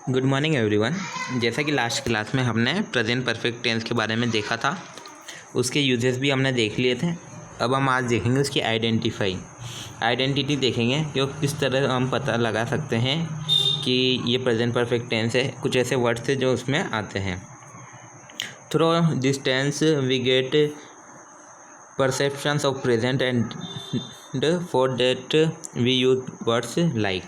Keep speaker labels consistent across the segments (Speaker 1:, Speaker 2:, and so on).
Speaker 1: Good morning everyone. जैसा कि last class में हमने प्रेजेंट परफेक्ट टेंस के बारे में देखा था, उसके यूजेस भी हमने देख लिए थे। अब हम आज देखेंगे उसकी आइडेंटिटी देखेंगे कि किस तरह हम पता लगा सकते हैं कि ये प्रेजेंट परफेक्ट टेंस है। कुछ ऐसे वर्ड्स थे जो उसमें आते हैं। Through this tense we get perceptions of present and for that we use words like,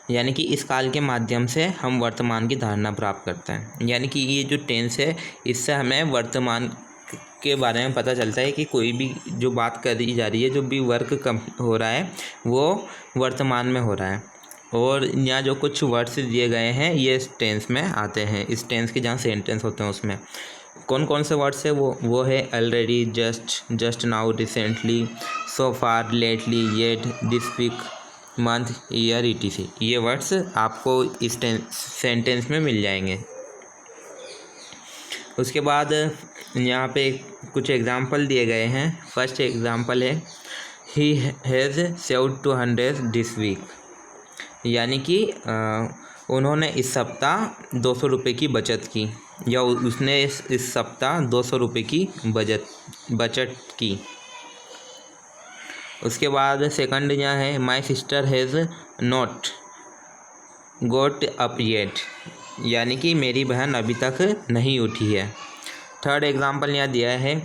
Speaker 1: यानी कि इस काल के माध्यम से हम वर्तमान की धारणा प्राप्त करते हैं। यानी कि ये जो टेंस है, इससे हमें वर्तमान के बारे में पता चलता है कि कोई भी जो बात करी जा रही है, जो भी वर्क कम हो रहा है, वो वर्तमान में हो रहा है। और यहाँ जो कुछ वर्ड्स दिए गए हैं ये इस टेंस में आते हैं। इस टेंस के जहाँ सेंटेंस होते हैं उसमें कौन कौन से वर्ड्स है वो है already, just now, recently, so far, lately, yet, this week, month, year, etc। ये वर्ड्स आपको इस सेंटेंस में मिल जाएंगे। उसके बाद यहाँ पे कुछ एग्जाम्पल दिए गए हैं। फर्स्ट एग्जाम्पल है he has saved 200 this week, यानी कि उन्होंने इस सप्ताह 200 रुपये की बचत की, या उसने इस सप्ताह 200 रुपये की बचत की। उसके बाद सेकंड यहाँ है my sister has not goat up yet, यानी कि मेरी बहन अभी तक नहीं उठी है। थर्ड एग्जांपल यहाँ दिया है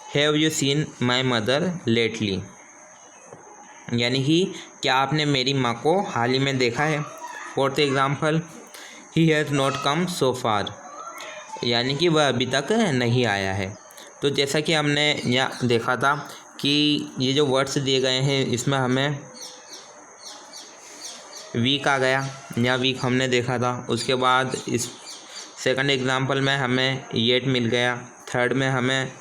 Speaker 1: have you seen my mother lately, यानी कि क्या आपने मेरी माँ को हाल ही में देखा है। फोर्थ एग्जांपल ही has not come so far, यानी कि वह अभी तक नहीं आया है। तो जैसा कि हमने यहाँ देखा था कि ये जो वर्ड्स दिए गए हैं इसमें हमें वीक आ गया, या वीक हमने देखा था। उसके बाद इस सेकंड एग्जांपल में हमें येट मिल गया, थर्ड में हमें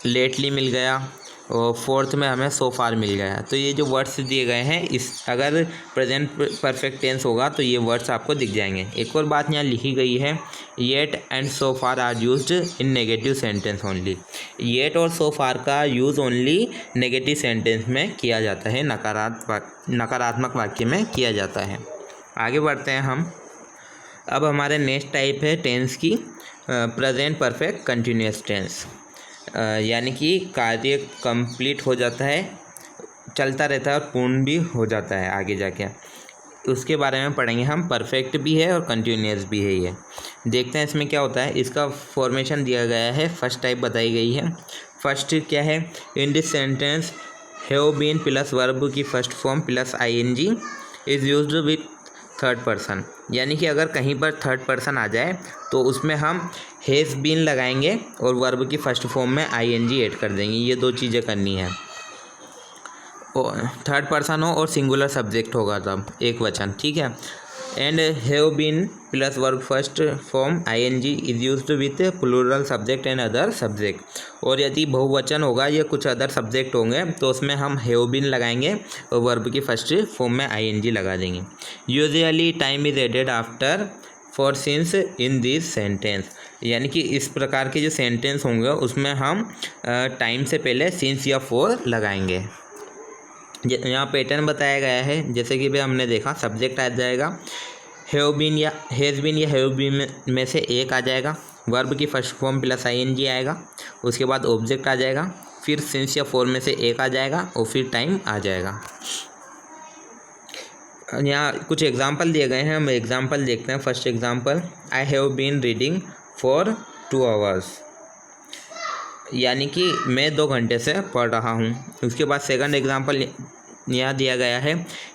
Speaker 1: लेटली मिल गया, और फोर्थ में हमें सो फार मिल गया। तो ये जो वर्ड्स दिए गए हैं, इस अगर प्रेजेंट परफेक्ट टेंस होगा तो ये वर्ड्स आपको दिख जाएंगे। एक और बात यहाँ लिखी गई है yet and so far are used in negative sentence only. Yet और सो फार का यूज़ ओनली नेगेटिव सेंटेंस में किया जाता है, नकारात्मक वाक्य में किया जाता है। आगे बढ़ते हैं हम। अब हमारे नेक्स्ट टाइप है टेंस की प्रेजेंट परफेक्ट कंटिन्यूअस टेंस, यानी कि कार्य कंप्लीट हो जाता है, चलता रहता है और पूर्ण भी हो जाता है आगे जाके। उसके बारे में पढ़ेंगे हम। परफेक्ट भी है और कंटिन्यूअस भी है। ये देखते हैं इसमें क्या होता है। इसका फॉर्मेशन दिया गया है, फर्स्ट टाइप बताई गई है। फर्स्ट क्या है, in this sentence have been plus verb की first form plus ING is used with third person, यानी कि अगर कहीं पर थर्ड पर्सन आ जाए तो उसमें हम हैज़ बीन लगाएंगे और वर्ब की फर्स्ट फॉर्म में ING ऐड कर देंगे। ये दो चीज़ें करनी है। थर्ड पर्सन हो और सिंगुलर सब्जेक्ट होगा तब एक वचन, ठीक है। And have been plus verb first form ING is used with plural subject and other subject. और यदि बहुवचन होगा या कुछ अदर सब्जेक्ट होंगे तो उसमें हम हैव बीन लगाएंगे और वर्ब की फर्स्ट फॉर्म में ING लगा देंगे। Usually time is added after for since in this sentence, यानी कि इस प्रकार के जो सेंटेंस होंगे उसमें हम टाइम से पहले सिंस या फॉर लगाएंगे। यहाँ पैटर्न बताया गया है, जैसे कि भी हमने देखा सब्जेक्ट आ जाएगा, हैव बीन या हैज़ बीन या हैव बीन में से एक आ जाएगा, वर्ब की फर्स्ट फॉर्म प्लस ING आएगा, उसके बाद ऑब्जेक्ट आ जाएगा, फिर सिंस या फॉर में से एक आ जाएगा और फिर टाइम आ जाएगा। यहाँ कुछ एग्जाम्पल दिए गए हैं, हम एग्जाम्पल देखते हैं। First example I have been reading for 2 hours, यानी कि मैं 2 घंटे से पढ़ रहा हूँ। उसके बाद सेकंड एग्जांपल यहाँ दिया गया है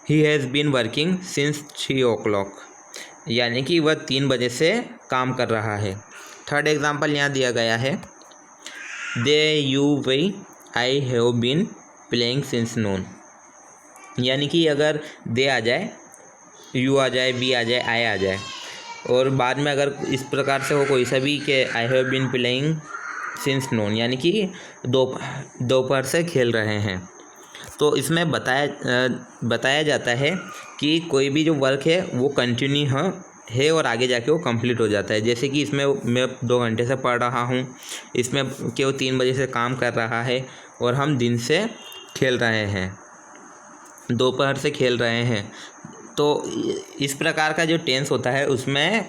Speaker 1: he has been working since 3 o'clock, यानी कि वह 3 बजे से काम कर रहा है। थर्ड एग्जांपल यहाँ दिया गया है they you we I have been playing since noon, यानी कि अगर दे आ जाए, यू आ जाए, वी आ जाए, आई आ जाए और बाद में अगर इस प्रकार से हो कोई सा भी कि I have been playing since noon, यानी कि दोपहर से खेल रहे हैं, तो इसमें बताया जाता है कि कोई भी जो वर्क है वो कंटिन्यू है और आगे जाके वो कंप्लीट हो जाता है। जैसे कि इसमें मैं 2 घंटे से पढ़ रहा हूँ, इसमें कि वो 3 बजे से काम कर रहा है और हम दिन से खेल रहे हैं, दोपहर से खेल रहे हैं। तो इस प्रकार का जो टेंस होता है उसमें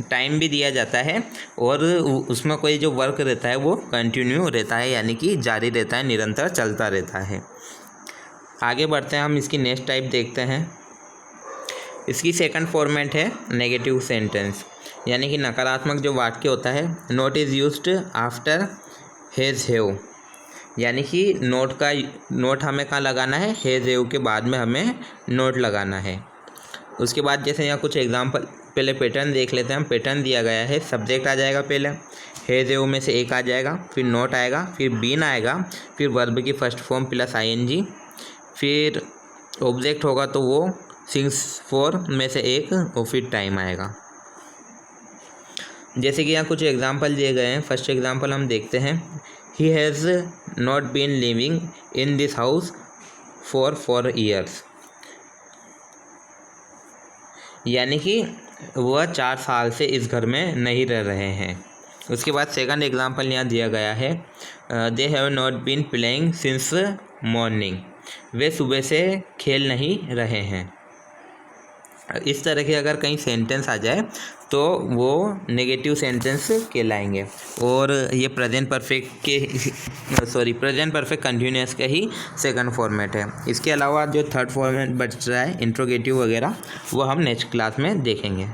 Speaker 1: टाइम भी दिया जाता है और उसमें कोई जो वर्क रहता है वो कंटिन्यू रहता है, यानी कि जारी रहता है, निरंतर चलता रहता है। आगे बढ़ते हैं, हम इसकी नेक्स्ट टाइप देखते हैं। इसकी सेकंड फॉर्मेट है नेगेटिव सेंटेंस, यानी कि नकारात्मक जो वाक्य होता है। Note is used after has have, यानी कि नोट हमें कहाँ लगाना है, हैज़ हैव के बाद में हमें नोट लगाना है। उसके बाद जैसे यहाँ कुछ एग्जांपल, पहले पैटर्न देख लेते हैं हम। पैटर्न दिया गया है, सब्जेक्ट आ जाएगा, पहले हैज़ हैव में से एक आ जाएगा, फिर नोट आएगा, फिर बीन आएगा, फिर वर्ब की फर्स्ट फॉर्म प्लस ing, फिर ऑब्जेक्ट होगा तो वो सिंस फॉर में से एक, और फिर टाइम आएगा। जैसे कि यहाँ कुछ एग्जांपल दिए गए हैं। फर्स्ट एग्जांपल हम देखते हैं। He has not been living in this house for 4 years, यानी कि वह 4 साल से इस घर में नहीं रह रहे हैं। उसके बाद सेकंड एग्जांपल यहाँ दिया गया है। They have not been playing since morning, वे सुबह से खेल नहीं रहे हैं। इस तरह के अगर कहीं सेंटेंस आ जाए तो वो नेगेटिव सेंटेंस कहलाएंगे, और ये प्रेजेंट परफेक्ट कंटिन्यूअस का ही सेकंड फॉर्मेट है। इसके अलावा जो थर्ड फॉर्मेट बच रहा है इंट्रोगेटिव वगैरह, वो हम नेक्स्ट क्लास में देखेंगे।